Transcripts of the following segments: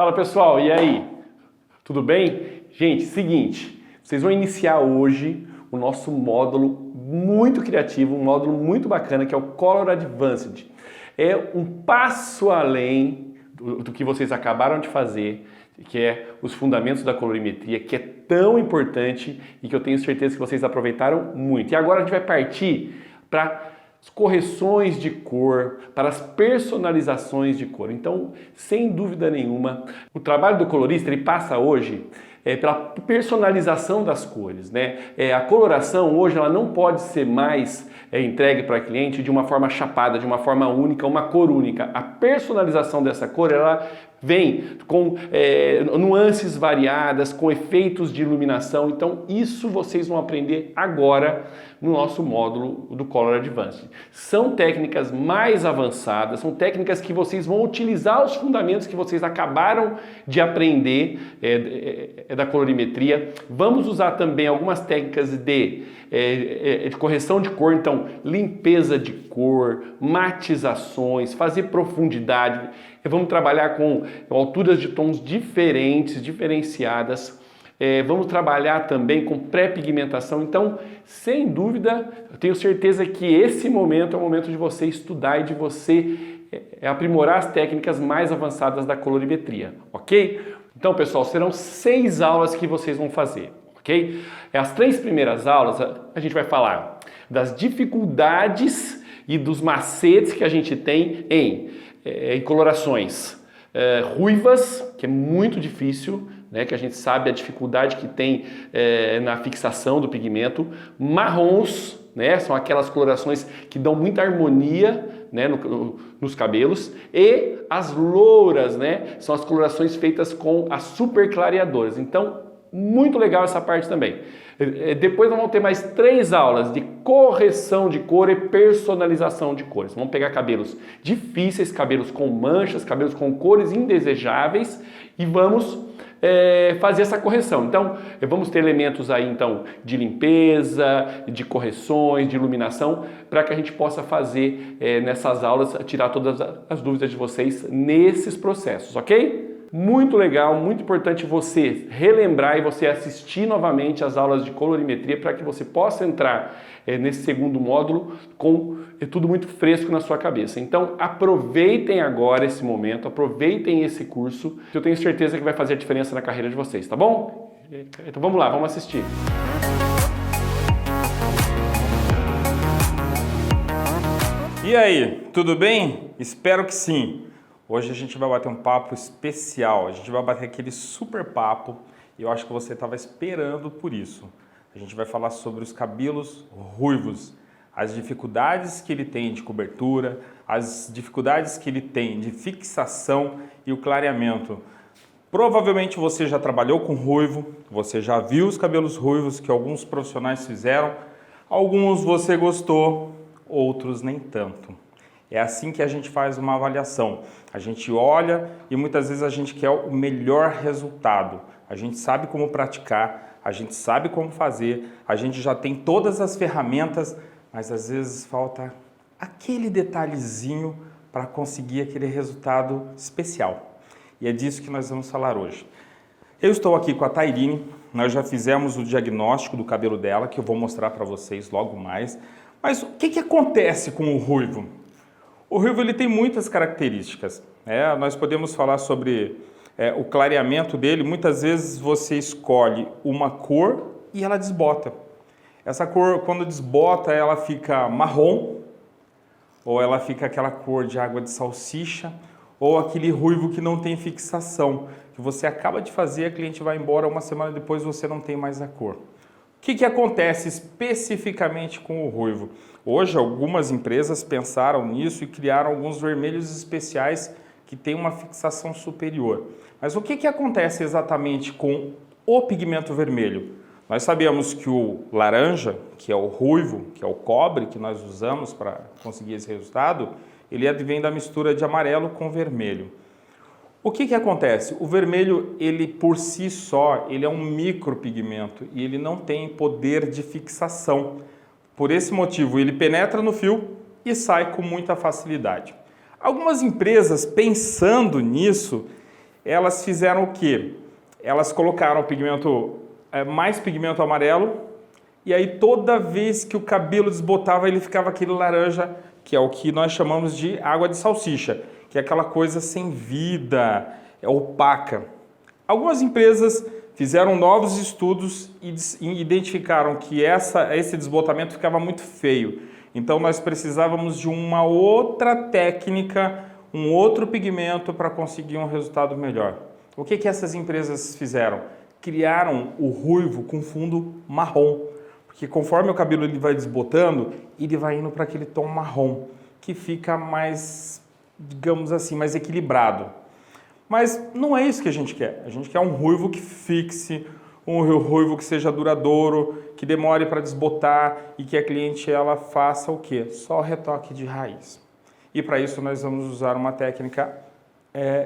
Fala pessoal, e aí? Tudo bem? Gente, seguinte, vocês vão iniciar hoje o nosso módulo muito criativo, um módulo muito bacana que é o Color Advanced. É um passo além do que vocês acabaram de fazer, que é os fundamentos da colorimetria, que é tão importante e que eu tenho certeza que vocês aproveitaram muito. E agora a gente vai partir para as correções de cor, para as personalizações de cor. Então, sem dúvida nenhuma, o trabalho do colorista ele passa hoje pela personalização das cores, né? A coloração hoje ela não pode ser mais entregue para o cliente de uma forma chapada, de uma forma única, uma cor única. A personalização dessa cor ela vem com nuances variadas, com efeitos de iluminação. Então isso vocês vão aprender agora no nosso módulo do Color Advanced. São técnicas mais avançadas, são técnicas que vocês vão utilizar os fundamentos que vocês acabaram de aprender da colorimetria. Vamos usar também algumas técnicas de correção de cor, então limpeza de cor, matizações, fazer profundidade. Vamos trabalhar com alturas de tons diferenciadas. Vamos trabalhar também com pré-pigmentação. Então, sem dúvida, eu tenho certeza que esse momento é o momento de você estudar e de você aprimorar as técnicas mais avançadas da colorimetria, ok? Então, pessoal, serão 6 aulas que vocês vão fazer, ok? As 3 primeiras aulas, a gente vai falar das dificuldades e dos macetes que a gente tem em colorações ruivas, que é muito difícil, né, que a gente sabe a dificuldade que tem na fixação do pigmento. Marrons, né, são aquelas colorações que dão muita harmonia, né, nos cabelos. E as louras, né, são as colorações feitas com as super clareadoras. Então, muito legal essa parte também. Depois nós vamos ter mais 3 aulas de correção de cor e personalização de cores. Vamos pegar cabelos difíceis, cabelos com manchas, cabelos com cores indesejáveis e vamos fazer essa correção. Então, vamos ter elementos aí então de limpeza, de correções, de iluminação, para que a gente possa fazer nessas aulas, tirar todas as dúvidas de vocês nesses processos, ok? Muito legal, muito importante você relembrar e você assistir novamente as aulas de colorimetria para que você possa entrar nesse segundo módulo com tudo muito fresco na sua cabeça. Então aproveitem agora esse momento, aproveitem esse curso, que eu tenho certeza que vai fazer a diferença na carreira de vocês, tá bom? Então vamos lá, vamos assistir. E aí, tudo bem? Espero que sim. Hoje a gente vai bater um papo especial, a gente vai bater aquele super papo e eu acho que você estava esperando por isso. A gente vai falar sobre os cabelos ruivos, as dificuldades que ele tem de cobertura, as dificuldades que ele tem de fixação e o clareamento. Provavelmente você já trabalhou com ruivo, você já viu os cabelos ruivos que alguns profissionais fizeram, alguns você gostou, outros nem tanto. É assim que a gente faz uma avaliação. A gente olha e muitas vezes a gente quer o melhor resultado. A gente sabe como praticar, a gente sabe como fazer, a gente já tem todas as ferramentas, mas às vezes falta aquele detalhezinho para conseguir aquele resultado especial. E é disso que nós vamos falar hoje. Eu estou aqui com a Tairine, nós já fizemos o diagnóstico do cabelo dela, que eu vou mostrar para vocês logo mais. Mas o que acontece com o ruivo? O ruivo ele tem muitas características. Nós podemos falar sobre o clareamento dele. Muitas vezes você escolhe uma cor e ela desbota. Essa cor, quando desbota, ela fica marrom, ou ela fica aquela cor de água de salsicha, ou aquele ruivo que não tem fixação, que você acaba de fazer, a cliente vai embora, uma semana depois você não tem mais a cor. O que acontece especificamente com o ruivo? Hoje, algumas empresas pensaram nisso e criaram alguns vermelhos especiais que têm uma fixação superior. Mas o que acontece exatamente com o pigmento vermelho? Nós sabemos que o laranja, que é o ruivo, que é o cobre que nós usamos para conseguir esse resultado, ele advém da mistura de amarelo com vermelho. O que acontece? O vermelho, ele por si só, ele é um micropigmento e ele não tem poder de fixação. Por esse motivo, ele penetra no fio e sai com muita facilidade. Algumas empresas, pensando nisso, elas fizeram o quê? Elas colocaram o pigmento, mais pigmento amarelo, e aí toda vez que o cabelo desbotava, ele ficava aquele laranja, que é o que nós chamamos de água de salsicha, que é aquela coisa sem vida, é opaca. Algumas empresas fizeram novos estudos e identificaram que esse desbotamento ficava muito feio. Então nós precisávamos de uma outra técnica, um outro pigmento para conseguir um resultado melhor. O que essas empresas fizeram? Criaram o ruivo com fundo marrom, porque conforme o cabelo ele vai desbotando, ele vai indo para aquele tom marrom, que fica mais, digamos assim, mais equilibrado. Mas não é isso que a gente quer. A gente quer um ruivo que fixe, um ruivo que seja duradouro, que demore para desbotar e que a cliente ela faça o quê? Só retoque de raiz. E para isso nós vamos usar uma técnica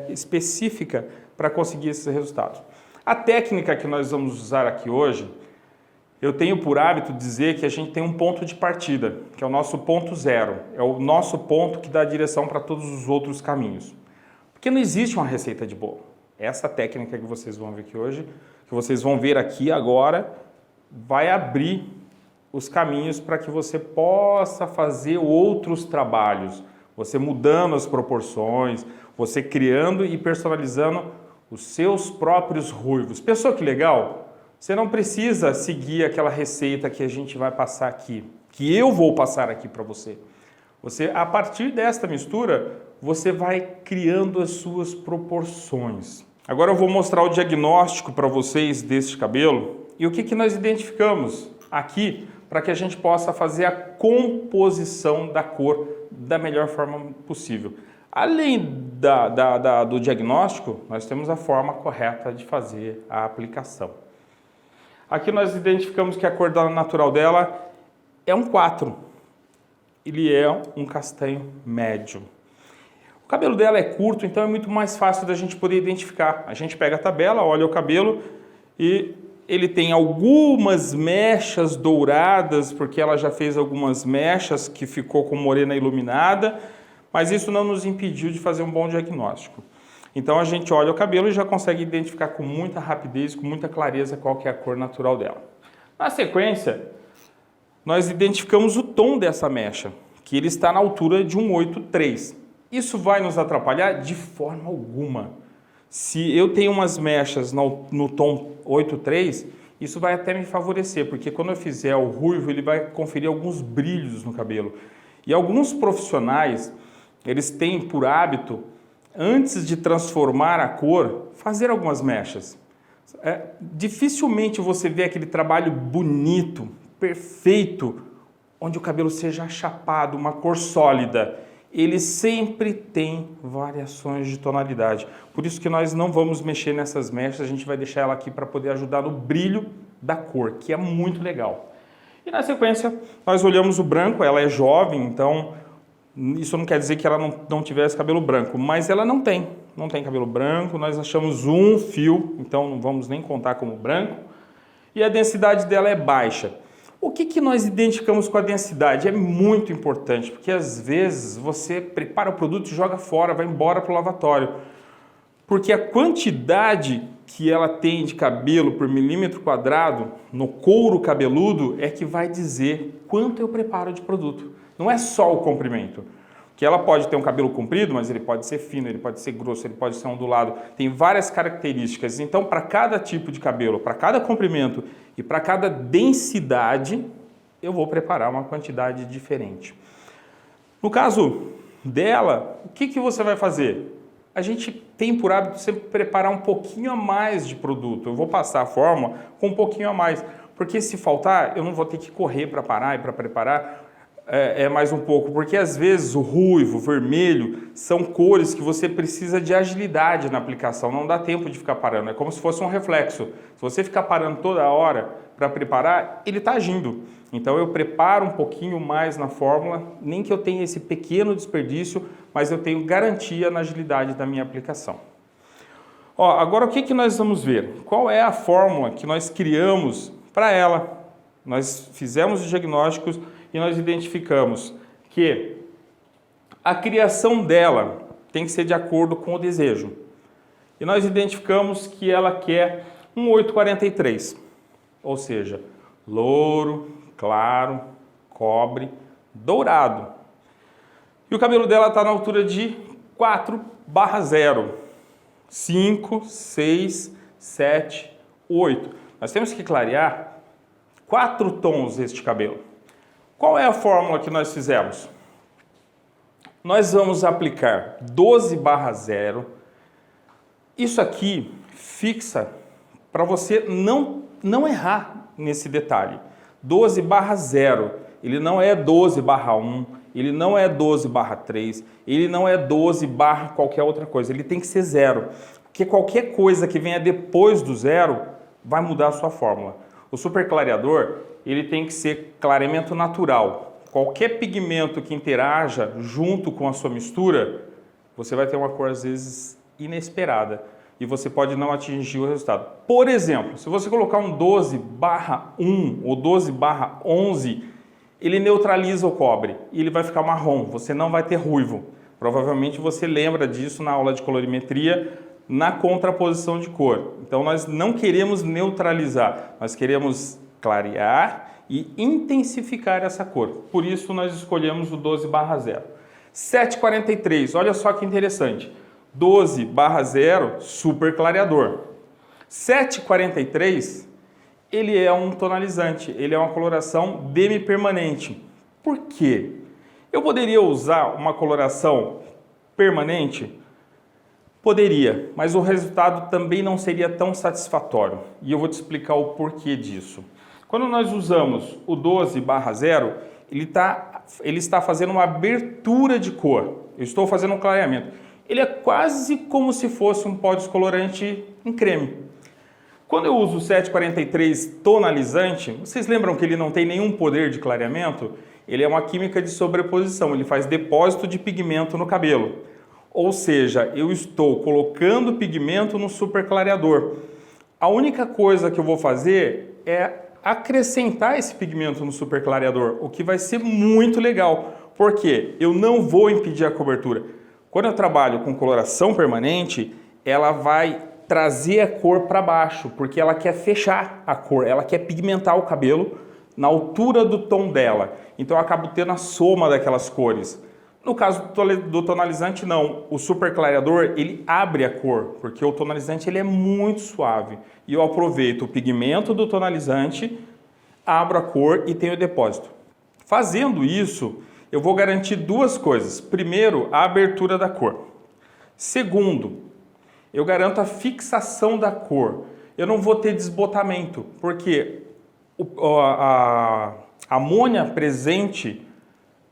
específica para conseguir esses resultados. A técnica que nós vamos usar aqui hoje, eu tenho por hábito dizer que a gente tem um ponto de partida, que é o nosso ponto zero. É o nosso ponto que dá direção para todos os outros caminhos. Porque não existe uma receita de bolo. Essa técnica que vocês vão ver aqui hoje, que vocês vão ver aqui agora, vai abrir os caminhos para que você possa fazer outros trabalhos. Você mudando as proporções, você criando e personalizando os seus próprios ruivos. Pensou que legal? Você não precisa seguir aquela receita que a gente vai passar aqui, que eu vou passar aqui para você. Você, a partir desta mistura, você vai criando as suas proporções. Agora eu vou mostrar o diagnóstico para vocês deste cabelo e o que nós identificamos aqui para que a gente possa fazer a composição da cor da melhor forma possível. Além do diagnóstico, nós temos a forma correta de fazer a aplicação. Aqui nós identificamos que a cor natural dela é um 4. Ele é um castanho médio. O cabelo dela é curto, então é muito mais fácil da gente poder identificar. A gente pega a tabela, olha o cabelo e ele tem algumas mechas douradas, porque ela já fez algumas mechas que ficou com morena iluminada, mas isso não nos impediu de fazer um bom diagnóstico. Então a gente olha o cabelo e já consegue identificar com muita rapidez, com muita clareza qual que é a cor natural dela. Na sequência, nós identificamos o tom dessa mecha, que ele está na altura de um 8,3. Isso vai nos atrapalhar? De forma alguma. Se eu tenho umas mechas no tom 8,3, isso vai até me favorecer, porque quando eu fizer o ruivo, ele vai conferir alguns brilhos no cabelo. E alguns profissionais, eles têm por hábito, antes de transformar a cor, fazer algumas mechas. Dificilmente você vê aquele trabalho bonito, perfeito, onde o cabelo seja chapado, uma cor sólida. Ele sempre tem variações de tonalidade. Por isso que nós não vamos mexer nessas mechas, a gente vai deixar ela aqui para poder ajudar no brilho da cor, que é muito legal. E na sequência, nós olhamos o branco, ela é jovem, então isso não quer dizer que ela não tivesse cabelo branco, mas ela não tem cabelo branco, nós achamos um fio, então não vamos nem contar como branco, e a densidade dela é baixa. O que nós identificamos com a densidade? É muito importante, porque às vezes você prepara o produto e joga fora, vai embora para o lavatório, porque a quantidade que ela tem de cabelo por milímetro quadrado no couro cabeludo é que vai dizer quanto eu preparo de produto. Não é só o comprimento, que ela pode ter um cabelo comprido, mas ele pode ser fino, ele pode ser grosso, ele pode ser ondulado, tem várias características. Então, para cada tipo de cabelo, para cada comprimento e para cada densidade, eu vou preparar uma quantidade diferente. No caso dela, o que você vai fazer? A gente tem por hábito sempre preparar um pouquinho a mais de produto. Eu vou passar a fórmula com um pouquinho a mais, porque se faltar, eu não vou ter que correr para parar e para preparar mais um pouco, porque às vezes o ruivo, o vermelho, são cores que você precisa de agilidade na aplicação, não dá tempo de ficar parando, é como se fosse um reflexo. Se você ficar parando toda hora para preparar, ele está agindo. Então eu preparo um pouquinho mais na fórmula, nem que eu tenha esse pequeno desperdício, mas eu tenho garantia na agilidade da minha aplicação. Agora o que nós vamos ver? Qual é a fórmula que nós criamos para ela? Nós fizemos os diagnósticos e nós identificamos que a criação dela tem que ser de acordo com o desejo. e nós identificamos que ela quer um 843, ou seja, louro, claro, cobre, dourado. E o cabelo dela está na altura de 4/0, 5, 6, 7, 8. Nós temos que clarear 4 tons este cabelo. Qual é a fórmula que nós fizemos? Nós vamos aplicar 12/0. Isso aqui fixa para você não errar nesse detalhe. 12/0, ele não é 12/1, ele não é 12/3, ele não é 12/ qualquer outra coisa, ele tem que ser 0. Porque qualquer coisa que venha depois do 0 vai mudar a sua fórmula. O super clareador, ele tem que ser clareamento natural. Qualquer pigmento que interaja junto com a sua mistura, você vai ter uma cor às vezes inesperada e você pode não atingir o resultado. Por exemplo, se você colocar um 12/1 ou 12/11, ele neutraliza o cobre e ele vai ficar marrom, você não vai ter ruivo. Provavelmente você lembra disso na aula de colorimetria, na contraposição de cor. Então nós não queremos neutralizar, nós queremos clarear e intensificar essa cor. Por isso nós escolhemos o 12/0. 743, olha só que interessante. 12/0, super clareador. 743, ele é um tonalizante, ele é uma coloração demi-permanente. Por quê? Eu poderia usar uma coloração permanente? Poderia, mas o resultado também não seria tão satisfatório. E eu vou te explicar o porquê disso. Quando nós usamos o 12/0, ele está fazendo uma abertura de cor. Eu estou fazendo um clareamento. Ele é quase como se fosse um pó descolorante em creme. Quando eu uso o 743 tonalizante, vocês lembram que ele não tem nenhum poder de clareamento? Ele é uma química de sobreposição, ele faz depósito de pigmento no cabelo. Ou seja, eu estou colocando pigmento no super clareador. A única coisa que eu vou fazer é acrescentar esse pigmento no super clareador, o que vai ser muito legal, porque eu não vou impedir a cobertura. Quando eu trabalho com coloração permanente, ela vai trazer a cor para baixo, porque ela quer fechar a cor, ela quer pigmentar o cabelo na altura do tom dela. Então eu acabo tendo a soma daquelas cores. No caso do tonalizante, não. O super clareador, ele abre a cor, porque o tonalizante ele é muito suave. E eu aproveito o pigmento do tonalizante, abro a cor e tenho o depósito. Fazendo isso, eu vou garantir duas coisas. Primeiro, a abertura da cor. Segundo, eu garanto a fixação da cor. Eu não vou ter desbotamento, porque a amônia presente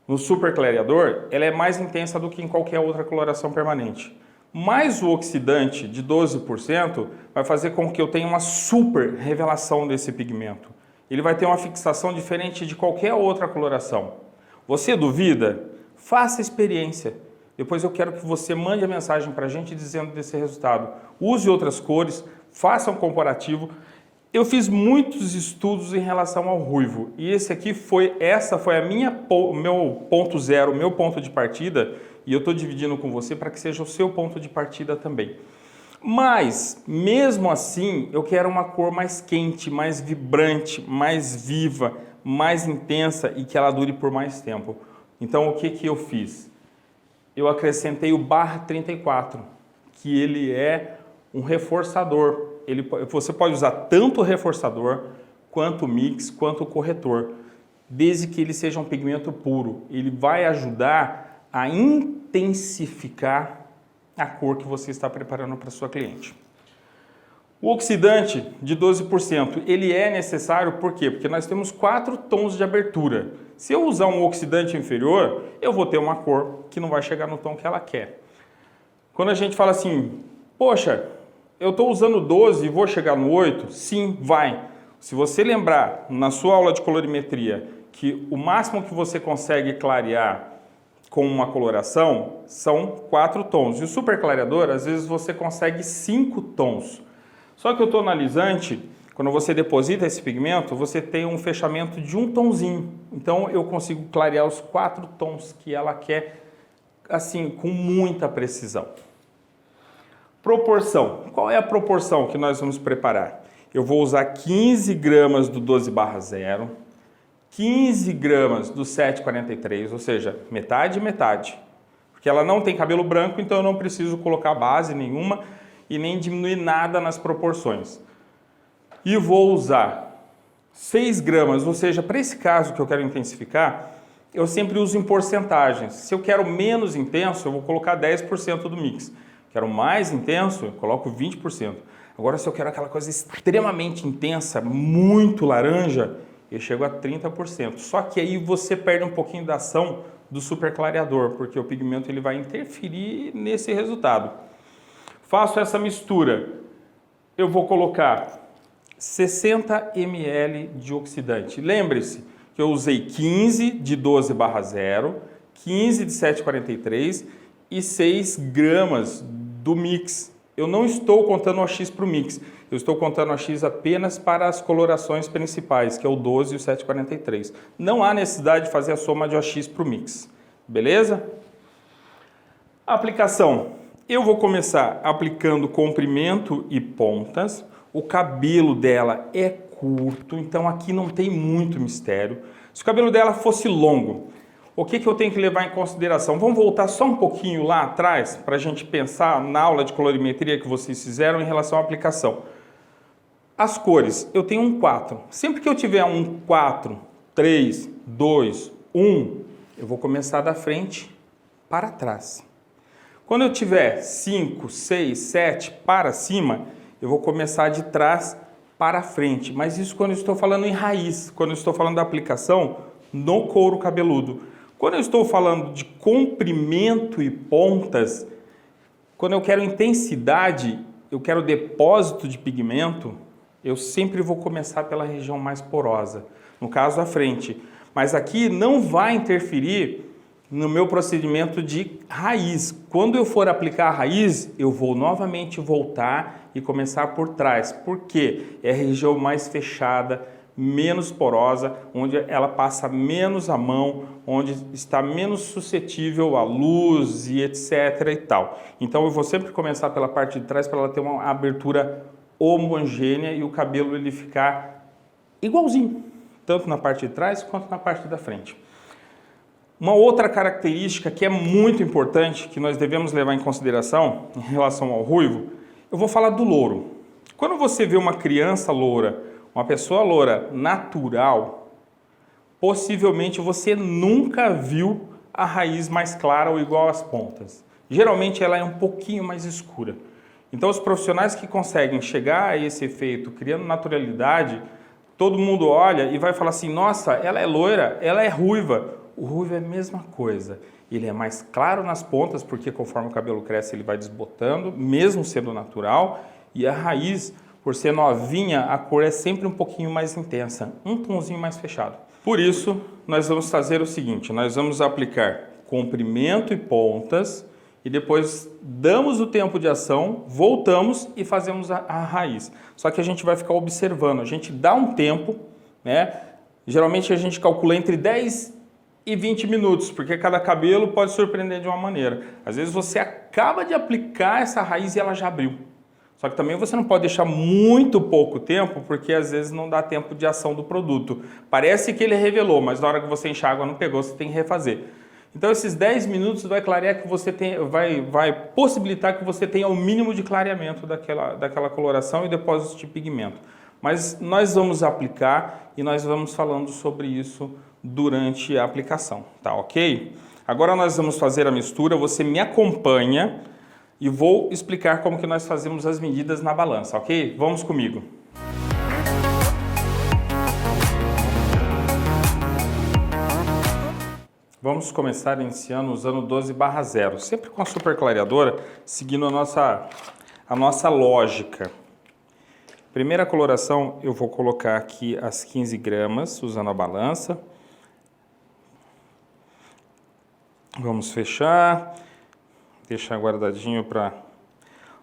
no super clareador, ela é mais intensa do que em qualquer outra coloração permanente. Mas o oxidante de 12% vai fazer com que eu tenha uma super revelação desse pigmento. Ele vai ter uma fixação diferente de qualquer outra coloração. Você duvida? Faça a experiência. Depois eu quero que você mande a mensagem para a gente dizendo desse resultado. Use outras cores, faça um comparativo. Eu fiz muitos estudos em relação ao ruivo e essa foi o meu ponto zero, o meu ponto de partida, e eu estou dividindo com você para que seja o seu ponto de partida também. Mas, mesmo assim, eu quero uma cor mais quente, mais vibrante, mais viva, mais intensa e que ela dure por mais tempo. Então, o que eu fiz? Eu acrescentei o /34, que ele é um reforçador. Você pode usar tanto o reforçador, quanto o mix, quanto o corretor, desde que ele seja um pigmento puro. Ele vai ajudar a intensificar a cor que você está preparando para sua cliente. O oxidante de 12%, ele é necessário por quê? Porque nós temos 4 tons de abertura. Se eu usar um oxidante inferior, eu vou ter uma cor que não vai chegar no tom que ela quer. Quando a gente fala assim, poxa, eu estou usando 12 e vou chegar no 8? Sim, vai. Se você lembrar na sua aula de colorimetria que o máximo que você consegue clarear com uma coloração são 4 tons. E o super clareador, às vezes você consegue 5 tons. Só que o tonalizante, quando você deposita esse pigmento, você tem um fechamento de um tonzinho. Então eu consigo clarear os 4 tons que ela quer, assim, com muita precisão. Proporção. Qual é a proporção que nós vamos preparar? Eu vou usar 15 gramas do 12/0, 15 gramas do 743, ou seja, metade e metade. Porque ela não tem cabelo branco, então eu não preciso colocar base nenhuma e nem diminuir nada nas proporções. E vou usar 6 gramas, ou seja, para esse caso que eu quero intensificar, eu sempre uso em porcentagens. Se eu quero menos intenso, eu vou colocar 10% do mix. Quero mais intenso, eu coloco 20%. Agora, se eu quero aquela coisa extremamente intensa, muito laranja, eu chego a 30%. Só que aí você perde um pouquinho da ação do super clareador, porque o pigmento ele vai interferir nesse resultado. Faço essa mistura. Eu vou colocar 60 ml de oxidante. Lembre-se que eu usei 15 de 12/0, 15 de 743 e 6 gramas do mix. Eu não estou contando o AX para o mix, eu estou contando o AX apenas para as colorações principais, que é o 12 e o 743. Não há necessidade de fazer a soma de AX para o mix, beleza? Aplicação. Eu vou começar aplicando comprimento e pontas. O cabelo dela é curto, então aqui não tem muito mistério. Se o cabelo dela fosse longo, o que eu tenho que levar em consideração? Vamos voltar só um pouquinho lá atrás para a gente pensar na aula de colorimetria que vocês fizeram em relação à aplicação. As cores, eu tenho um 4. Sempre que eu tiver um 4, 3, 2, 1, eu vou começar da frente para trás. Quando eu tiver 5, 6, 7 para cima, eu vou começar de trás para frente. Mas isso quando eu estou falando em raiz, quando eu estou falando da aplicação no couro cabeludo. Quando eu estou falando de comprimento e pontas, quando eu quero intensidade, eu quero depósito de pigmento, eu sempre vou começar pela região mais porosa, no caso a frente. Mas aqui não vai interferir no meu procedimento de raiz. Quando eu for aplicar a raiz, eu vou novamente voltar e começar por trás, porque é a região mais fechada, menos porosa, onde ela passa menos a mão, onde está menos suscetível à luz e etc e tal. Então eu vou sempre começar pela parte de trás para ela ter uma abertura homogênea e o cabelo ele ficar igualzinho, tanto na parte de trás quanto na parte da frente. Uma outra característica que é muito importante, que nós devemos levar em consideração em relação ao ruivo, eu vou falar do louro. Quando você vê uma criança loura, uma pessoa loura natural, possivelmente você nunca viu a raiz mais clara ou igual às pontas. Geralmente ela é um pouquinho mais escura. Então os profissionais que conseguem chegar a esse efeito, criando naturalidade, todo mundo olha e vai falar assim, nossa, ela é loira, ela é ruiva. O ruivo é a mesma coisa. Ele é mais claro nas pontas, porque conforme o cabelo cresce ele vai desbotando, mesmo sendo natural, e a raiz, por ser novinha, a cor é sempre um pouquinho mais intensa, um tonzinho mais fechado. Por isso, nós vamos fazer o seguinte, nós vamos aplicar comprimento e pontas, e depois damos o tempo de ação, voltamos e fazemos a raiz. Só que a gente vai ficar observando, a gente dá um tempo, né? Geralmente a gente calcula entre 10 e 20 minutos, porque cada cabelo pode surpreender de uma maneira. Às vezes você acaba de aplicar essa raiz e ela já abriu. Só que também você não pode deixar muito pouco tempo, porque às vezes não dá tempo de ação do produto. Parece que ele revelou, mas na hora que você enxágua não pegou, você tem que refazer. Então esses 10 minutos vai clarear que você tem, vai possibilitar que você tenha o mínimo de clareamento daquela coloração e depósito de pigmento. Mas nós vamos aplicar e nós vamos falando sobre isso durante a aplicação, tá ok? Agora nós vamos fazer a mistura, você me acompanha e vou explicar como que nós fazemos as medidas na balança, ok? Vamos comigo. Vamos começar iniciando usando 12/0, sempre com a super clareadora, seguindo a nossa lógica. Primeira coloração, eu vou colocar aqui as 15 gramas, usando a balança. Vamos fechar, deixar guardadinho para...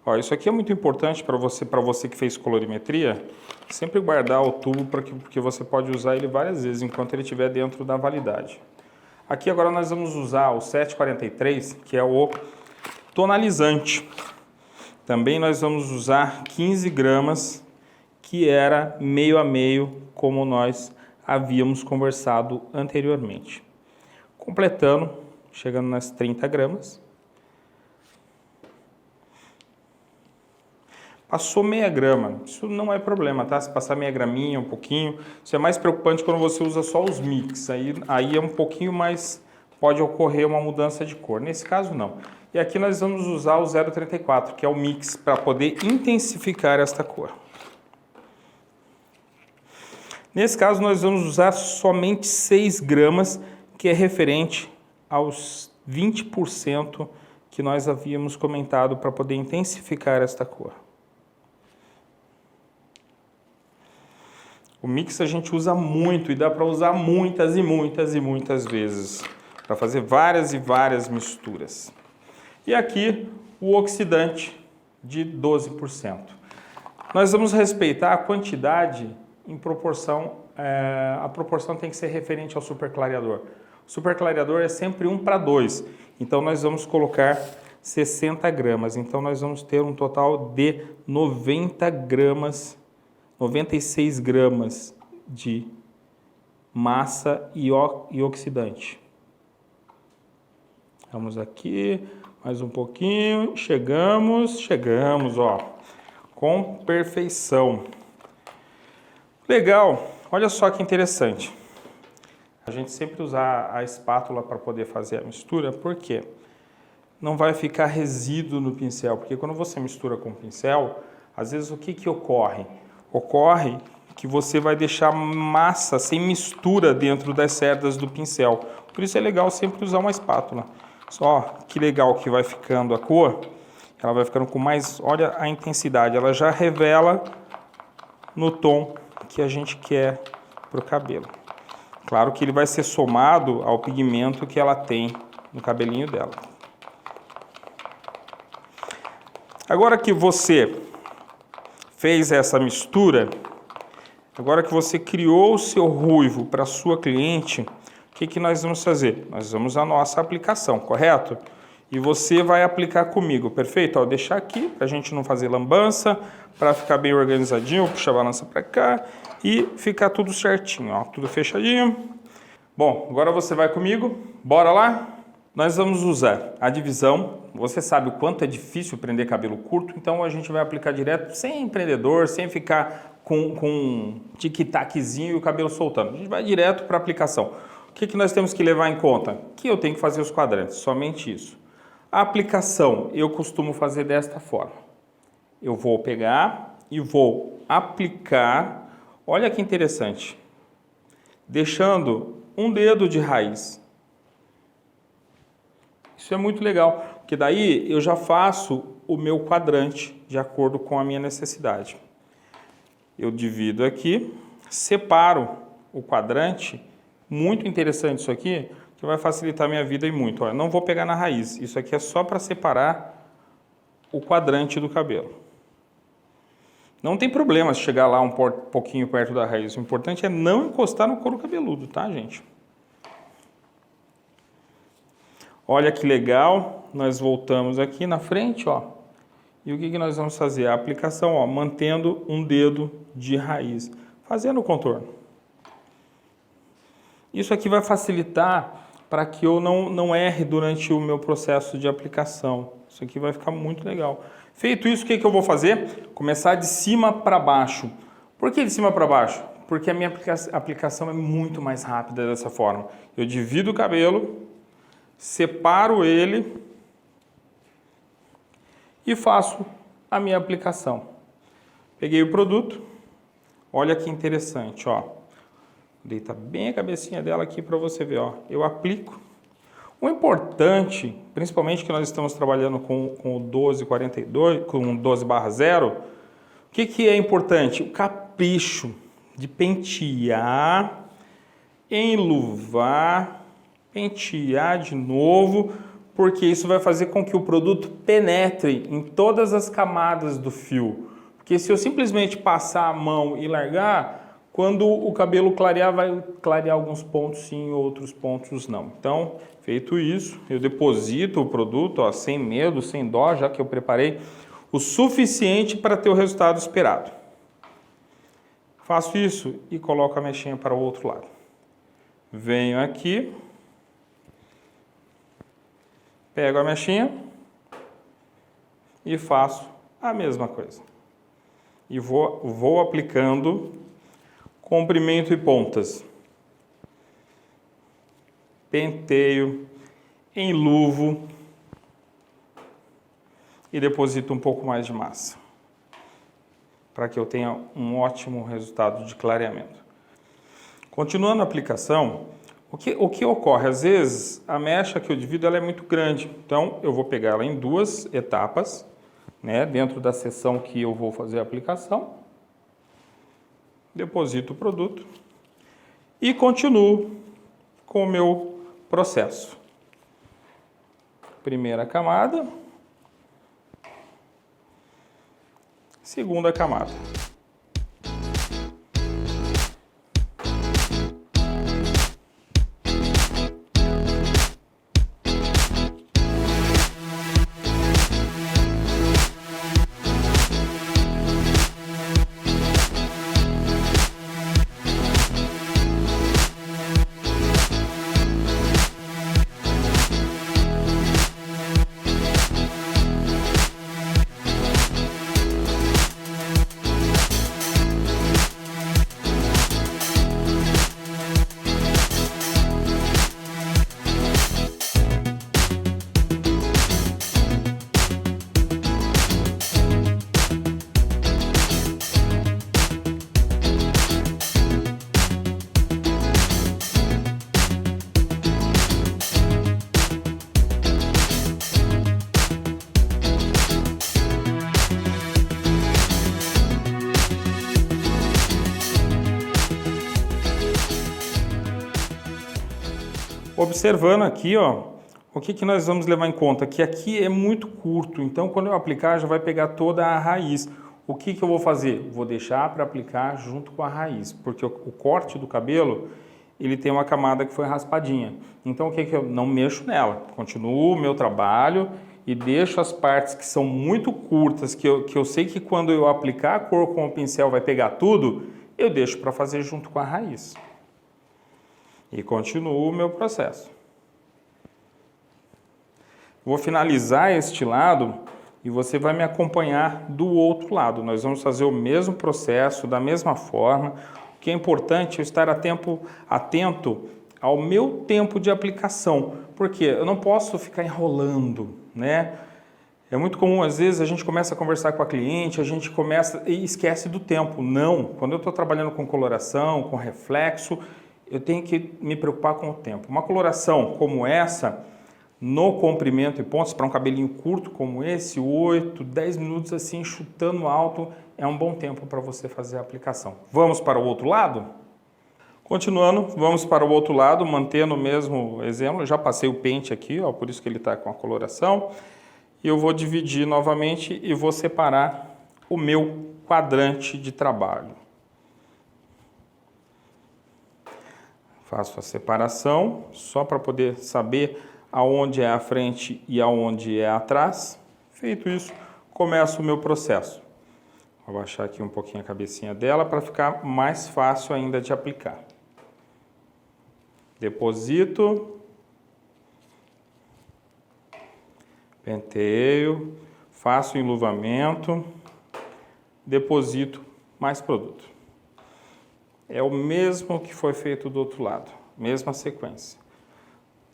Ó, isso aqui é muito importante para você que fez colorimetria, sempre guardar o tubo porque você pode usar ele várias vezes enquanto ele estiver dentro da validade. Aqui agora nós vamos usar o 743, que é o tonalizante. também nós vamos usar 15 gramas, que era meio a meio, como nós havíamos conversado anteriormente. Completando, chegando nas 30 gramas. Passou meia grama, isso não é problema, tá? Se passar meia graminha, um pouquinho, isso é mais preocupante quando você usa só os mix, aí é um pouquinho mais, pode ocorrer uma mudança de cor, nesse caso não. E aqui nós vamos usar o 0,34, que é o mix, para poder intensificar esta cor. Nesse caso nós vamos usar somente 6 gramas, que é referente aos 20% que nós havíamos comentado para poder intensificar esta cor. O mix a gente usa muito e dá para usar muitas e muitas e muitas vezes, para fazer várias e várias misturas. E aqui o oxidante de 12%. Nós vamos respeitar a quantidade em proporção, a proporção tem que ser referente ao superclareador. O superclareador é sempre 1:2, então nós vamos colocar 60 gramas, então nós vamos ter um total de 90 gramas 96 gramas de massa e oxidante. Vamos aqui, mais um pouquinho, chegamos, ó, com perfeição. Legal, olha só que interessante. A gente sempre usar a espátula para poder fazer a mistura, porque não vai ficar resíduo no pincel, porque quando você mistura com o pincel, às vezes o que ocorre? Ocorre que você vai deixar massa sem mistura dentro das cerdas do pincel. Por isso é legal sempre usar uma espátula. Só que legal que vai ficando a cor, ela vai ficando com mais, olha a intensidade, ela já revela no tom que a gente quer para o cabelo. Claro que ele vai ser somado ao pigmento que ela tem no cabelinho dela. Agora que você fez essa mistura, agora que você criou o seu ruivo para a sua cliente, o que nós vamos fazer? Nós vamos a nossa aplicação, correto? E você vai aplicar comigo, perfeito? Ó, deixar aqui para a gente não fazer lambança, para ficar bem organizadinho, puxar a balança para cá e ficar tudo certinho, ó, tudo fechadinho. Bom, agora você vai comigo, bora lá? Nós vamos usar a divisão. Você sabe o quanto é difícil prender cabelo curto, então a gente vai aplicar direto, sem prendedor, sem ficar com um tic-taczinho e o cabelo soltando. A gente vai direto para a aplicação. O que nós temos que levar em conta? Que eu tenho que fazer os quadrantes, somente isso. A aplicação eu costumo fazer desta forma. Eu vou pegar e vou aplicar, olha que interessante, deixando um dedo de raiz. Isso é muito legal, porque daí eu já faço o meu quadrante de acordo com a minha necessidade. Eu divido aqui, separo o quadrante, muito interessante isso aqui, que vai facilitar a minha vida e muito. Olha, não vou pegar na raiz, isso aqui é só para separar o quadrante do cabelo. Não tem problema se chegar lá um pouquinho perto da raiz, o importante é não encostar no couro cabeludo, tá, gente? Olha que legal, nós voltamos aqui na frente, ó. E o que nós vamos fazer? A aplicação, ó, mantendo um dedo de raiz, fazendo o contorno. Isso aqui vai facilitar para que eu não erre durante o meu processo de aplicação. Isso aqui vai ficar muito legal. Feito isso, o que eu vou fazer? Começar de cima para baixo. Por que de cima para baixo? Porque a minha aplicação é muito mais rápida dessa forma. Eu divido o cabelo, separo ele e faço a minha aplicação. Peguei o produto, olha que interessante, ó. Deita bem a cabecinha dela aqui para você ver, ó. Eu aplico. O importante, principalmente que nós estamos trabalhando com o 1242, com o 12/0, o que é importante? O capricho de pentear, enluvar, pentear de novo, porque isso vai fazer com que o produto penetre em todas as camadas do fio. Porque se eu simplesmente passar a mão e largar, quando o cabelo clarear, vai clarear alguns pontos sim, outros pontos não. Então, feito isso, eu deposito o produto, ó, sem medo, sem dó, já que eu preparei o suficiente para ter o resultado esperado. Faço isso e coloco a mechinha para o outro lado. Venho aqui, pego a mechinha e faço a mesma coisa. E vou aplicando comprimento e pontas. Penteio, enluvo e deposito um pouco mais de massa, para que eu tenha um ótimo resultado de clareamento. Continuando a aplicação, o que ocorre? Às vezes a mecha que eu divido ela é muito grande, então eu vou pegar ela em duas etapas, né, dentro da seção que eu vou fazer a aplicação, deposito o produto e continuo com o meu processo. Primeira camada, segunda camada. Observando aqui, ó, o que nós vamos levar em conta? Que aqui é muito curto, então quando eu aplicar já vai pegar toda a raiz. O que eu vou fazer? Vou deixar para aplicar junto com a raiz, porque o corte do cabelo, ele tem uma camada que foi raspadinha. Então o que eu não mexo nela? Continuo o meu trabalho e deixo as partes que são muito curtas, que eu sei que quando eu aplicar a cor com o pincel vai pegar tudo, eu deixo para fazer junto com a raiz. E continuo o meu processo. Vou finalizar este lado e você vai me acompanhar do outro lado. Nós vamos fazer o mesmo processo, da mesma forma. O que é importante é estar atento ao meu tempo de aplicação, porque eu não posso ficar enrolando, né? É muito comum, às vezes, a gente começa a conversar com a cliente, a gente começa e esquece do tempo. Não, quando eu estou trabalhando com coloração, com reflexo, eu tenho que me preocupar com o tempo. Uma coloração como essa, no comprimento e pontos, para um cabelinho curto como esse, 8, 10 minutos assim, chutando alto, é um bom tempo para você fazer a aplicação. Vamos para o outro lado? Continuando, vamos para o outro lado, mantendo o mesmo exemplo. Eu já passei o pente aqui, ó, por isso que ele está com a coloração. E eu vou dividir novamente e vou separar o meu quadrante de trabalho. Faço a separação, só para poder saber aonde é a frente e aonde é atrás. Feito isso, começo o meu processo. Vou abaixar aqui um pouquinho a cabecinha dela para ficar mais fácil ainda de aplicar. Deposito. Penteio. Faço o enluvamento. Deposito mais produto. É o mesmo que foi feito do outro lado, mesma sequência.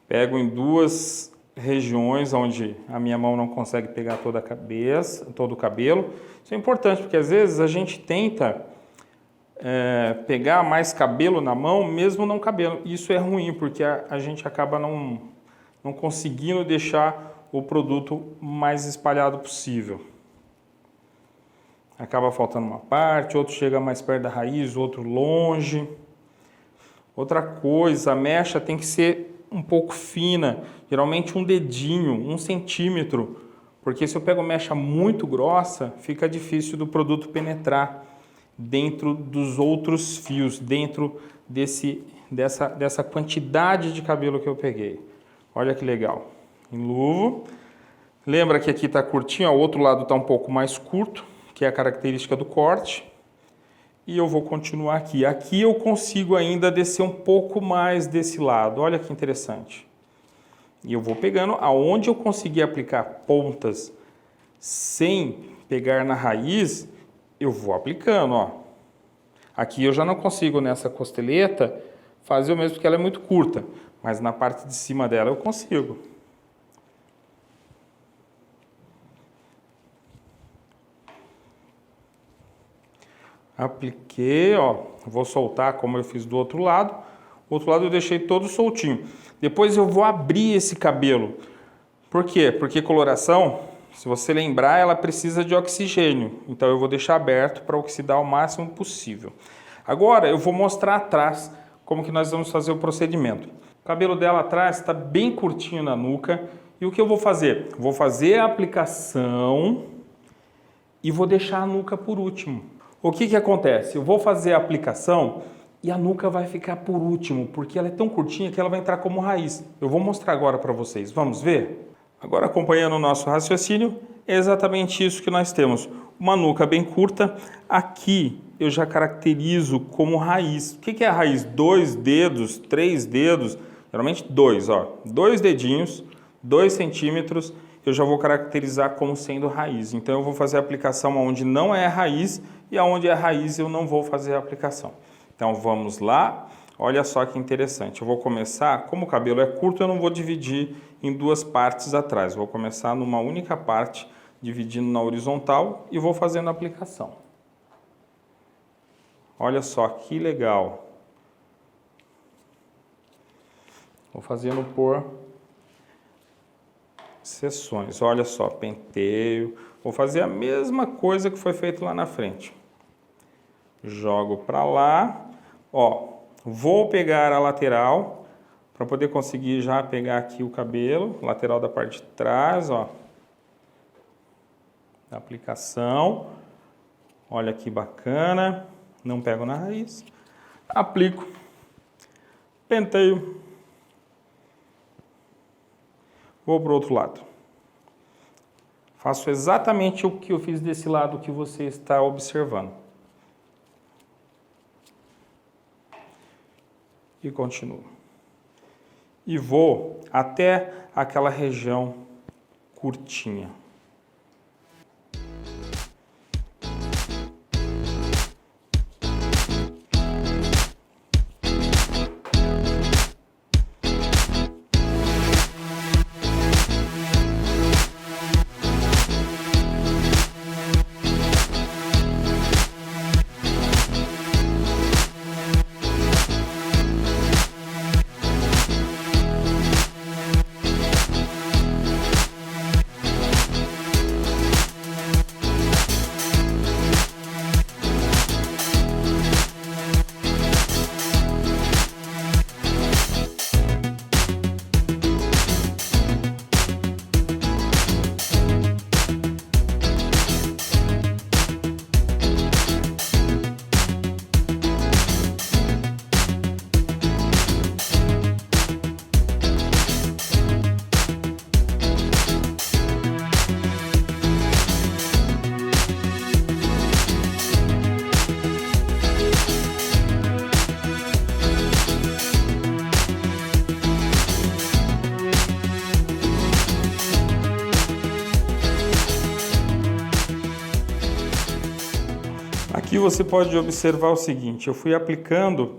Pego em duas regiões onde a minha mão não consegue pegar toda a cabeça, todo o cabelo. Isso é importante porque às vezes a gente tenta pegar mais cabelo na mão, mesmo não cabelo. Isso é ruim porque a gente acaba não conseguindo deixar o produto mais espalhado possível. Acaba faltando uma parte, outro chega mais perto da raiz, outro longe. Outra coisa, a mecha tem que ser um pouco fina, geralmente um dedinho, 1 centímetro, porque se eu pego mecha muito grossa, fica difícil do produto penetrar dentro dos outros fios, dentro dessa quantidade de cabelo que eu peguei. Olha que legal. Enluvo, Lembra que aqui está curtinho, ó, o outro lado está um pouco mais curto, que é a característica do corte. E eu vou continuar aqui. Aqui eu consigo ainda descer um pouco mais desse lado. Olha que interessante. E eu vou pegando aonde eu conseguir aplicar pontas sem pegar na raiz, eu vou aplicando, ó. Aqui eu já não consigo nessa costeleta fazer o mesmo porque ela é muito curta, mas na parte de cima dela eu consigo. Apliquei, ó, vou soltar como eu fiz do outro lado. O outro lado eu deixei todo soltinho. Depois eu vou abrir esse cabelo. Por quê? Porque coloração, se você lembrar, ela precisa de oxigênio. Então eu vou deixar aberto para oxidar o máximo possível. Agora eu vou mostrar atrás como que nós vamos fazer o procedimento. O cabelo dela atrás está bem curtinho na nuca. E o que eu vou fazer? Vou fazer a aplicação e vou deixar a nuca por último. O que acontece? Eu vou fazer a aplicação e a nuca vai ficar por último, porque ela é tão curtinha que ela vai entrar como raiz. Eu vou mostrar agora para vocês. Vamos ver? Agora, acompanhando o nosso raciocínio, é exatamente isso que nós temos. Uma nuca bem curta. Aqui eu já caracterizo como raiz. O que é a raiz? 2 dedos, 3 dedos, geralmente 2, ó. 2 dedinhos, 2 centímetros, eu já vou caracterizar como sendo raiz. Então eu vou fazer a aplicação onde não é raiz e aonde é raiz eu não vou fazer a aplicação. Então vamos lá, olha só que interessante. Eu vou começar, como o cabelo é curto, eu não vou dividir em 2 partes atrás. Vou começar numa única parte, dividindo na horizontal e vou fazendo a aplicação. Olha só que legal. Vou fazendo por seções. Olha só, penteio. Vou fazer a mesma coisa que foi feito lá na frente. Jogo para lá. Ó, vou pegar a lateral para poder conseguir já pegar aqui o cabelo, lateral da parte de trás, ó. Aplicação. Olha que bacana. Não pego na raiz. Aplico. Penteio. Vou para o outro lado. Faço exatamente o que eu fiz desse lado que você está observando. E continuo. E vou até aquela região curtinha. Aqui você pode observar o seguinte, eu fui aplicando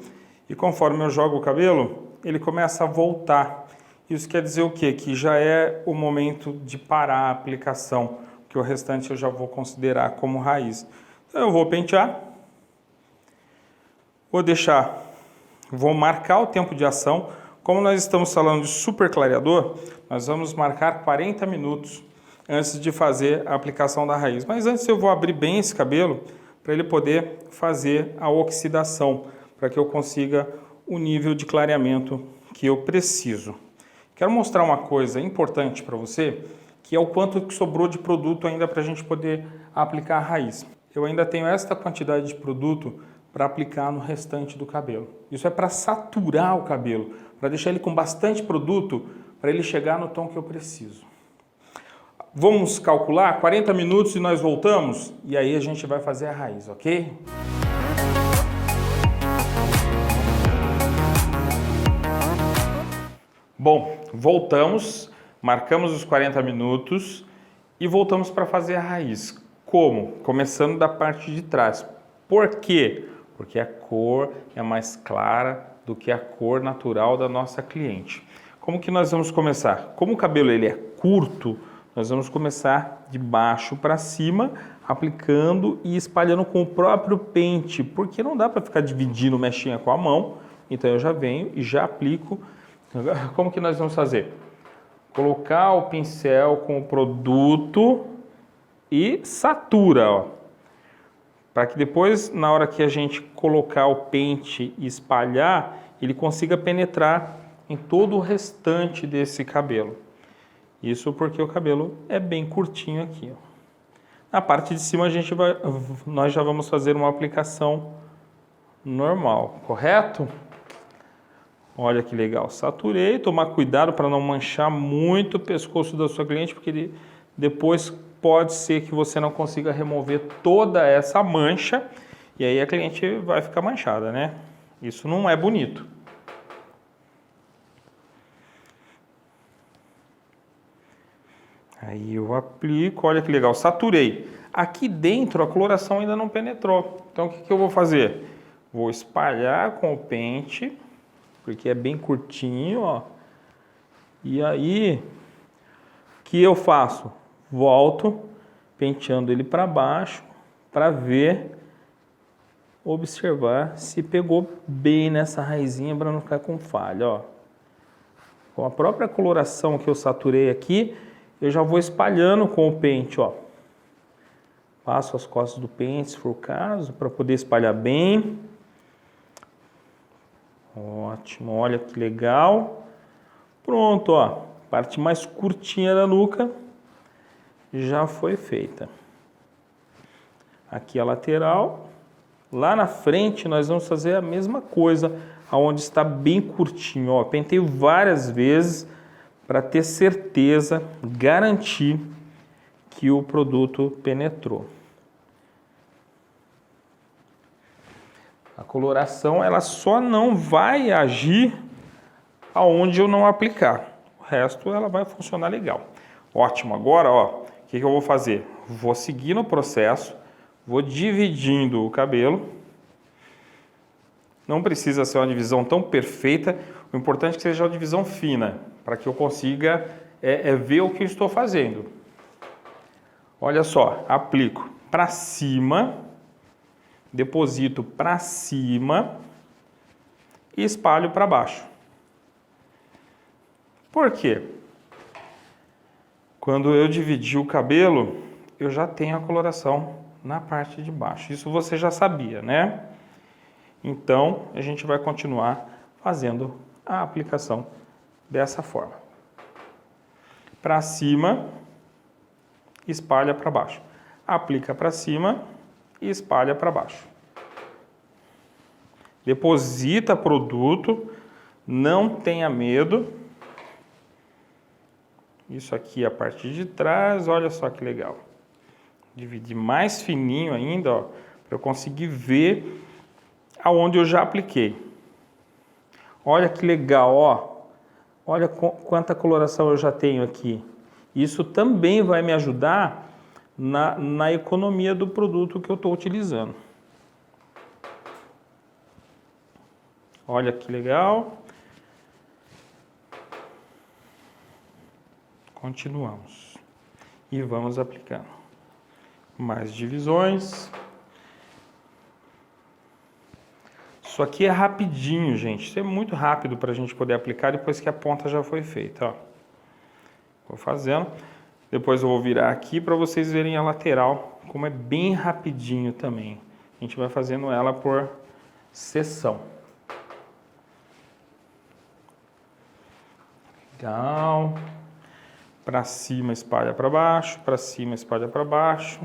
e conforme eu jogo o cabelo, ele começa a voltar. Isso quer dizer o quê? Que já é o momento de parar a aplicação, que o restante eu já vou considerar como raiz. Então eu vou pentear, vou marcar o tempo de ação. Como nós estamos falando de super clareador, nós vamos marcar 40 minutos antes de fazer a aplicação da raiz. Mas antes eu vou abrir bem esse cabelo, para ele poder fazer a oxidação, para que eu consiga o nível de clareamento que eu preciso. Quero mostrar uma coisa importante para você, que é o quanto que sobrou de produto ainda para a gente poder aplicar a raiz. Eu ainda tenho esta quantidade de produto para aplicar no restante do cabelo. Isso é para saturar o cabelo, para deixar ele com bastante produto, para ele chegar no tom que eu preciso. vamos calcular 40 minutos e nós voltamos? E aí a gente vai fazer a raiz, ok? Bom, voltamos, marcamos os 40 minutos e voltamos para fazer a raiz. Como? Começando da parte de trás. Por quê? Porque a cor é mais clara do que a cor natural da nossa cliente. Como que nós vamos começar? Como o cabelo ele é curto, nós vamos começar de baixo para cima, aplicando e espalhando com o próprio pente, porque não dá para ficar dividindo mechinha com a mão. Então eu já venho e já aplico. Como que nós vamos fazer? Colocar o pincel com o produto e satura, ó, para que depois, na hora que a gente colocar o pente e espalhar, ele consiga penetrar em todo o restante desse cabelo. Isso porque o cabelo é bem curtinho aqui, ó. Na parte de cima nós já vamos fazer uma aplicação normal, correto? Olha que legal, saturei, tomar cuidado para não manchar muito o pescoço da sua cliente, porque depois pode ser que você não consiga remover toda essa mancha e aí a cliente vai ficar manchada, né? Isso não é bonito. Aí eu aplico, olha que legal, saturei. Aqui dentro a coloração ainda não penetrou, então o que eu vou fazer? Vou espalhar com o pente, porque é bem curtinho, ó. E aí, o que eu faço? Volto, penteando ele para baixo, para ver, observar se pegou bem nessa raizinha para não ficar com falha, ó. Com a própria coloração que eu saturei aqui, eu já vou espalhando com o pente, ó. Passo as costas do pente, se for o caso, para poder espalhar bem. Ótimo, olha que legal. Pronto, ó, parte mais curtinha da nuca já foi feita. Aqui a lateral. Lá na frente nós vamos fazer a mesma coisa, aonde está bem curtinho, ó. Penteio várias vezes para ter certeza, garantir que o produto penetrou. A coloração ela só não vai agir aonde eu não aplicar. O resto ela vai funcionar legal. Ótimo, agora ó, o que eu vou fazer? Vou seguir no processo, vou dividindo o cabelo. Não precisa ser uma divisão tão perfeita, o importante é que seja uma divisão fina, para que eu consiga ver o que eu estou fazendo. Olha só, aplico para cima, deposito para cima e espalho para baixo. Por quê? Quando eu dividi o cabelo, eu já tenho a coloração na parte de baixo. Isso você já sabia, né? Então, a gente vai continuar fazendo a aplicação dessa forma. Para cima, espalha para baixo. Aplica para cima e espalha para baixo. Deposita produto, não tenha medo. Isso aqui é a parte de trás, olha só que legal. Dividir mais fininho ainda, ó, para eu conseguir ver aonde eu já apliquei. Olha que legal, ó. Olha quanta coloração eu já tenho aqui. Isso também vai me ajudar na economia do produto que eu estou utilizando. Olha que legal. Continuamos. E vamos aplicando. Mais divisões. Isso aqui é rapidinho, gente. Isso é muito rápido para a gente poder aplicar depois que a ponta já foi feita, ó. Vou fazendo. Depois eu vou virar aqui para vocês verem a lateral, como é bem rapidinho também. A gente vai fazendo ela por seção. Legal. Para cima, espalha para baixo. Para cima, espalha para baixo.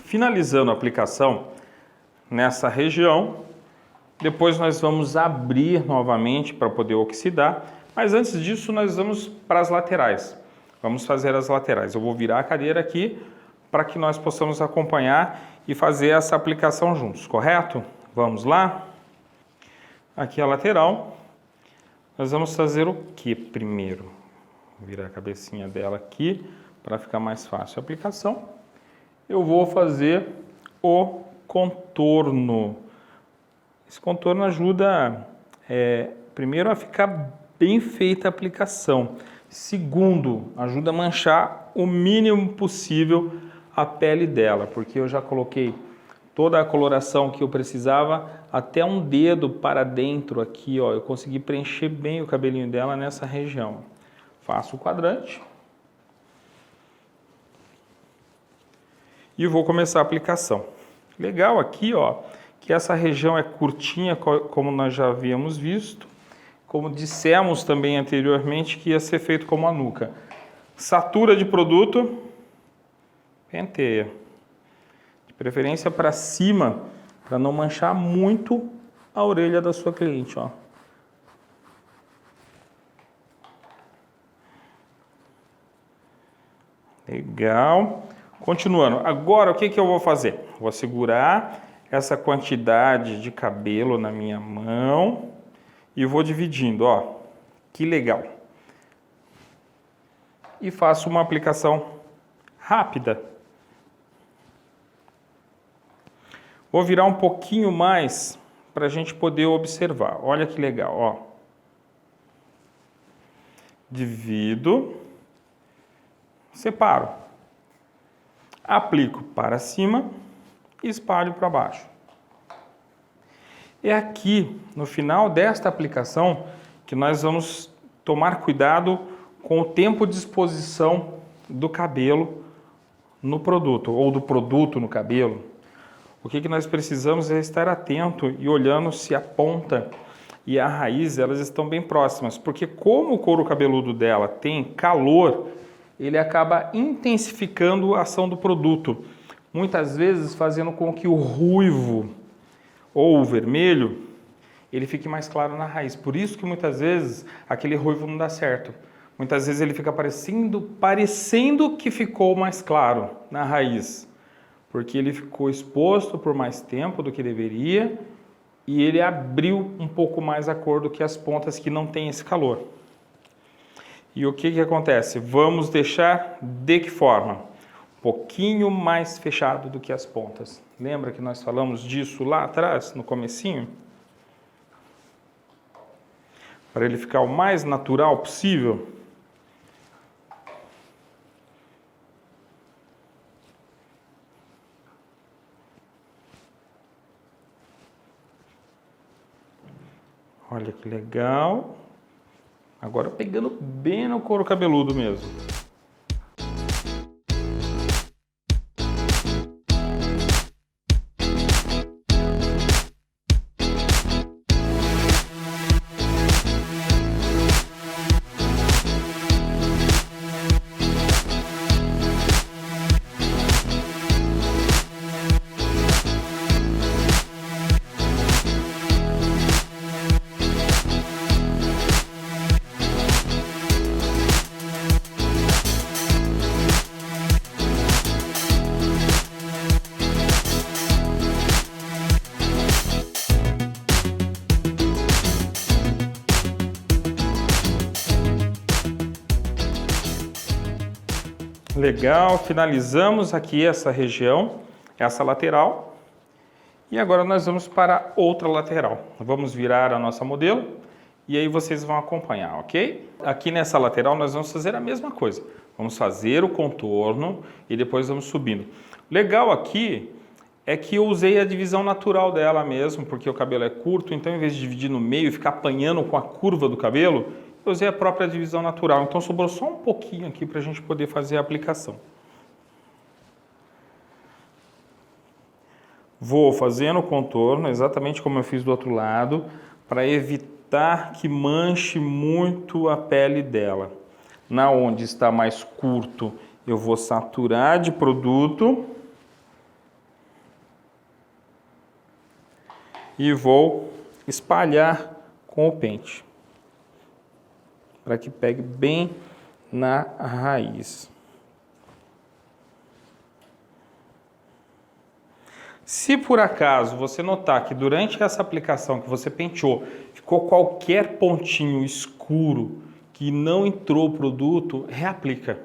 finalizando a aplicação nessa região. Depois nós vamos abrir novamente para poder oxidar, mas antes disso nós vamos para as laterais. Vamos fazer as laterais. Eu vou virar a cadeira aqui para que nós possamos acompanhar e fazer essa aplicação juntos, correto? Vamos lá? Aqui a lateral. Nós vamos fazer o que primeiro? Vou virar a cabecinha dela aqui para ficar mais fácil a aplicação. Eu vou fazer o contorno. Esse contorno ajuda, primeiro, a ficar bem feita a aplicação. Segundo, ajuda a manchar o mínimo possível a pele dela, porque eu já coloquei toda a coloração que eu precisava, até um dedo para dentro aqui, ó, eu consegui preencher bem o cabelinho dela nessa região. Faço o quadrante. E vou começar a aplicação. Legal aqui, ó, que essa região é curtinha, como nós já havíamos visto. Como dissemos também anteriormente, que ia ser feito como a nuca. Satura de produto, penteia. De preferência para cima, para não manchar muito a orelha da sua cliente, ó. Legal. Continuando. Agora, o que eu vou fazer? Vou segurar essa quantidade de cabelo na minha mão e vou dividindo, ó. Que legal. E faço uma aplicação rápida. Vou virar um pouquinho mais para a gente poder observar. Olha que legal, ó. Divido, separo, aplico para cima e espalho para baixo. É aqui, no final desta aplicação, que nós vamos tomar cuidado com o tempo de exposição do cabelo no produto, ou do produto no cabelo. O que nós precisamos é estar atento e olhando se a ponta e a raiz elas estão bem próximas, porque como o couro cabeludo dela tem calor, ele acaba intensificando a ação do produto, muitas vezes fazendo com que o ruivo ou o vermelho ele fique mais claro na raiz. Por isso que muitas vezes aquele ruivo não dá certo. Muitas vezes ele fica parecendo que ficou mais claro na raiz, porque ele ficou exposto por mais tempo do que deveria e ele abriu um pouco mais a cor do que as pontas que não têm esse calor. E o que acontece? Vamos deixar de que forma? Um pouquinho mais fechado do que as pontas. Lembra que nós falamos disso lá atrás, no comecinho? Para ele ficar o mais natural possível. Olha que legal. Agora pegando bem no couro cabeludo mesmo. Legal, finalizamos aqui essa região, essa lateral. E agora nós vamos para outra lateral. Vamos virar a nossa modelo e aí vocês vão acompanhar, ok? Aqui nessa lateral nós vamos fazer a mesma coisa. Vamos fazer o contorno e depois vamos subindo. Legal aqui é que eu usei a divisão natural dela mesmo, porque o cabelo é curto, então em vez de dividir no meio e ficar apanhando com a curva do cabelo, eu usei a própria divisão natural, então sobrou só um pouquinho aqui para a gente poder fazer a aplicação. Vou fazendo o contorno, exatamente como eu fiz do outro lado, para evitar que manche muito a pele dela. Na onde está mais curto, eu vou saturar de produto. e vou espalhar com o pente, para que pegue bem na raiz. Se por acaso você notar que durante essa aplicação que você penteou, ficou qualquer pontinho escuro que não entrou o produto, reaplica,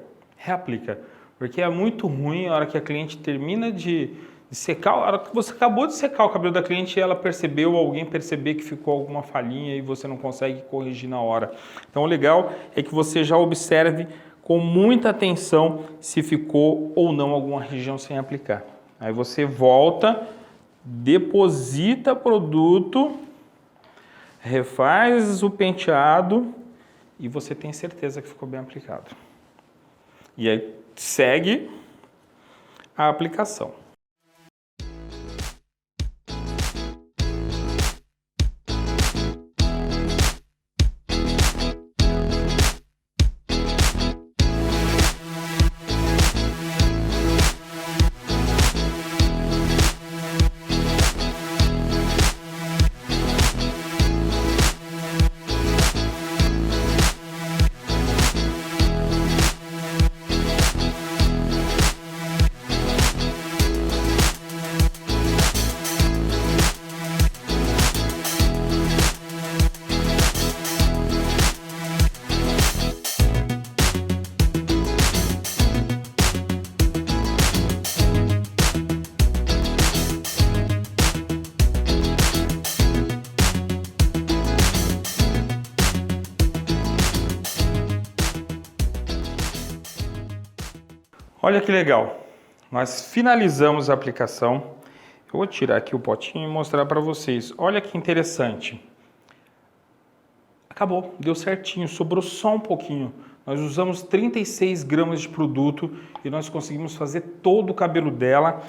porque é muito ruim a hora que a cliente termina de secar, a hora que você acabou de secar o cabelo da cliente e ela percebeu, alguém perceber que ficou alguma falhinha e você não consegue corrigir na hora. Então o legal é que você já observe com muita atenção se ficou ou não alguma região sem aplicar. Aí você volta, deposita produto, refaz o penteado e você tem certeza que ficou bem aplicado. E aí segue a aplicação. Olha que legal, nós finalizamos a aplicação. Eu vou tirar aqui o potinho e mostrar para vocês. Olha que interessante. Acabou, deu certinho, sobrou só um pouquinho. Nós usamos 36 gramas de produto e nós conseguimos fazer todo o cabelo dela,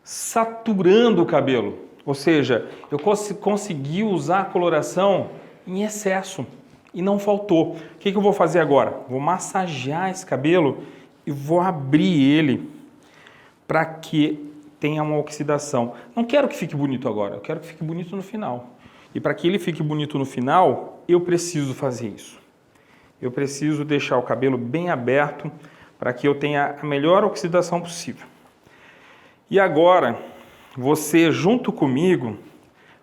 saturando o cabelo. Ou seja, eu consegui usar a coloração em excesso e não faltou. O que eu vou fazer agora? Vou massagear esse cabelo e vou abrir ele para que tenha uma oxidação. Não quero que fique bonito agora, eu quero que fique bonito no final. E para que ele fique bonito no final, eu preciso fazer isso. Eu preciso deixar o cabelo bem aberto para que eu tenha a melhor oxidação possível. E agora, você junto comigo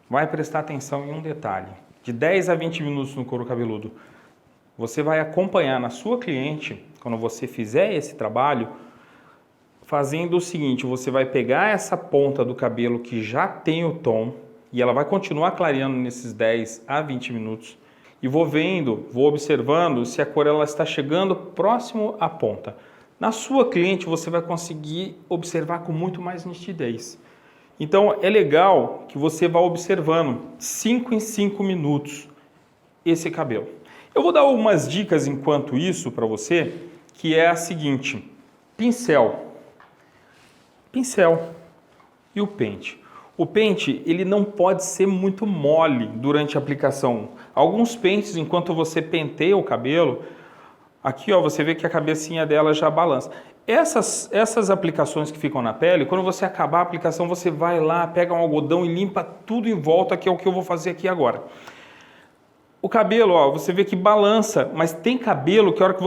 vai prestar atenção em um detalhe. De 10 a 20 minutos no couro cabeludo, você vai acompanhar na sua cliente, quando você fizer esse trabalho, fazendo o seguinte: você vai pegar essa ponta do cabelo que já tem o tom, e ela vai continuar clareando nesses 10 a 20 minutos, e vou observando se a cor ela está chegando próximo à ponta. Na sua cliente você vai conseguir observar com muito mais nitidez. Então é legal que você vá observando 5 em 5 minutos esse cabelo. Eu vou dar algumas dicas enquanto isso para você, que é a seguinte: pincel e o pente. O pente, ele não pode ser muito mole durante a aplicação. Alguns pentes, enquanto você penteia o cabelo, aqui ó, você vê que a cabecinha dela já balança. Essas aplicações que ficam na pele, quando você acabar a aplicação, você vai lá, pega um algodão e limpa tudo em volta, que é o que eu vou fazer aqui agora. O cabelo, ó, você vê que balança, mas tem cabelo que a hora que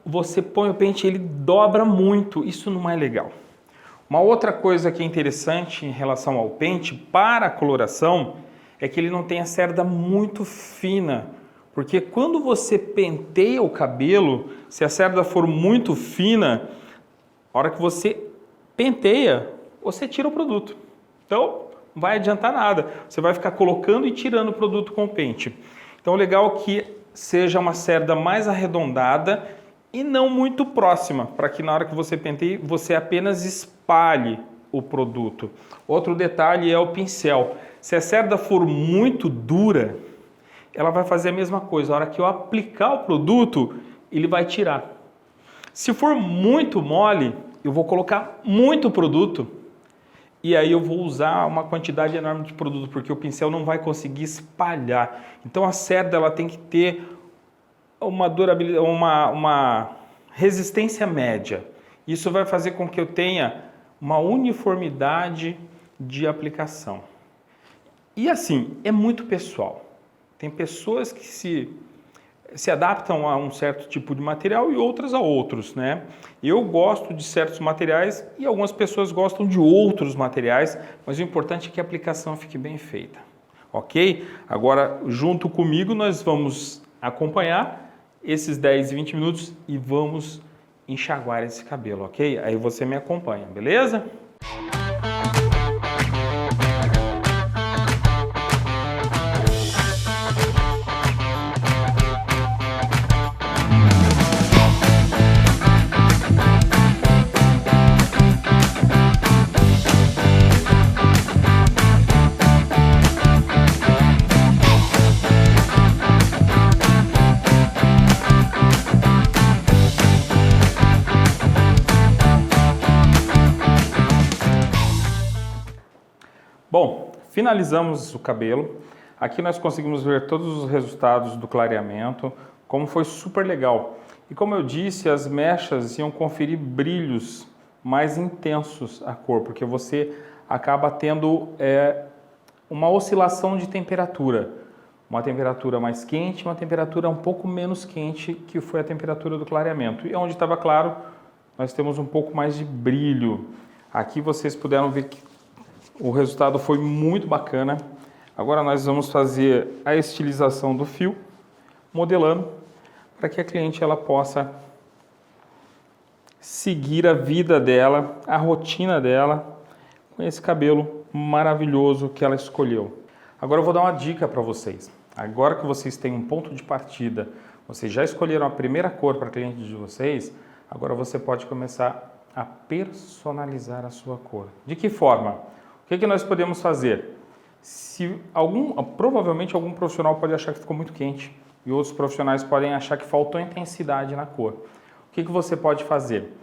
você põe o pente, ele dobra muito. Isso não é legal. Uma outra coisa que é interessante em relação ao pente para a coloração é que ele não tem a cerda muito fina, porque quando você penteia o cabelo, se a cerda for muito fina, a hora que você penteia, você tira o produto. Então, não vai adiantar nada. Você vai ficar colocando e tirando o produto com o pente. Então, o legal é que seja uma cerda mais arredondada e não muito próxima, para que na hora que você penteie, você apenas espalhe o produto. Outro detalhe é o pincel. Se a cerda for muito dura, ela vai fazer a mesma coisa. A hora que eu aplicar o produto, ele vai tirar. Se for muito mole, eu vou colocar muito produto e aí eu vou usar uma quantidade enorme de produto, porque o pincel não vai conseguir espalhar. Então a cerda ela tem que ter uma durabilidade, uma resistência média. Isso vai fazer com que eu tenha uma uniformidade de aplicação. E assim, é muito pessoal. Tem pessoas que se adaptam a um certo tipo de material e outras a outros, né? Eu gosto de certos materiais e algumas pessoas gostam de outros materiais, mas o importante é que a aplicação fique bem feita, ok? Agora, junto comigo, nós vamos acompanhar esses 10 e 20 minutos e vamos enxaguar esse cabelo, ok? Aí você me acompanha, beleza? Bom, finalizamos o cabelo. Aqui nós conseguimos ver todos os resultados do clareamento, como foi super legal. E como eu disse, as mechas iam conferir brilhos mais intensos à cor, porque você acaba tendo uma oscilação de temperatura. Uma temperatura mais quente, uma temperatura um pouco menos quente, que foi a temperatura do clareamento. E onde estava claro, nós temos um pouco mais de brilho. Aqui vocês puderam ver que o resultado foi muito bacana. Agora nós vamos fazer a estilização do fio, modelando, para que a cliente ela possa seguir a vida dela, a rotina dela, com esse cabelo maravilhoso que ela escolheu. Agora eu vou dar uma dica para vocês. Agora que vocês têm um ponto de partida, vocês já escolheram a primeira cor para a cliente de vocês, agora você pode começar a personalizar a sua cor. De que forma? O que nós podemos fazer? Provavelmente algum profissional pode achar que ficou muito quente e outros profissionais podem achar que faltou intensidade na cor. O que você pode fazer?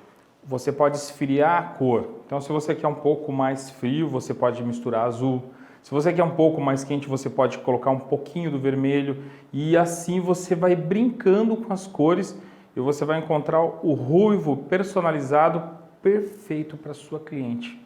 Você pode esfriar a cor. Então, se você quer um pouco mais frio, você pode misturar azul. Se você quer um pouco mais quente, você pode colocar um pouquinho do vermelho e assim você vai brincando com as cores e você vai encontrar o ruivo personalizado perfeito para sua cliente.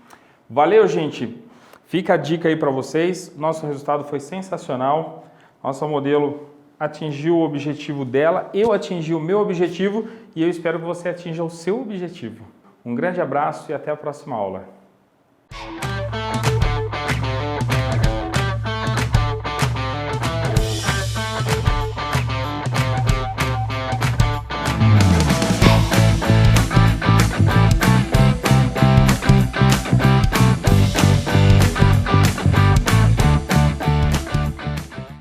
Valeu, gente! Fica a dica aí para vocês. Nosso resultado foi sensacional. Nossa modelo atingiu o objetivo dela, eu atingi o meu objetivo e eu espero que você atinja o seu objetivo. Um grande abraço e até a próxima aula.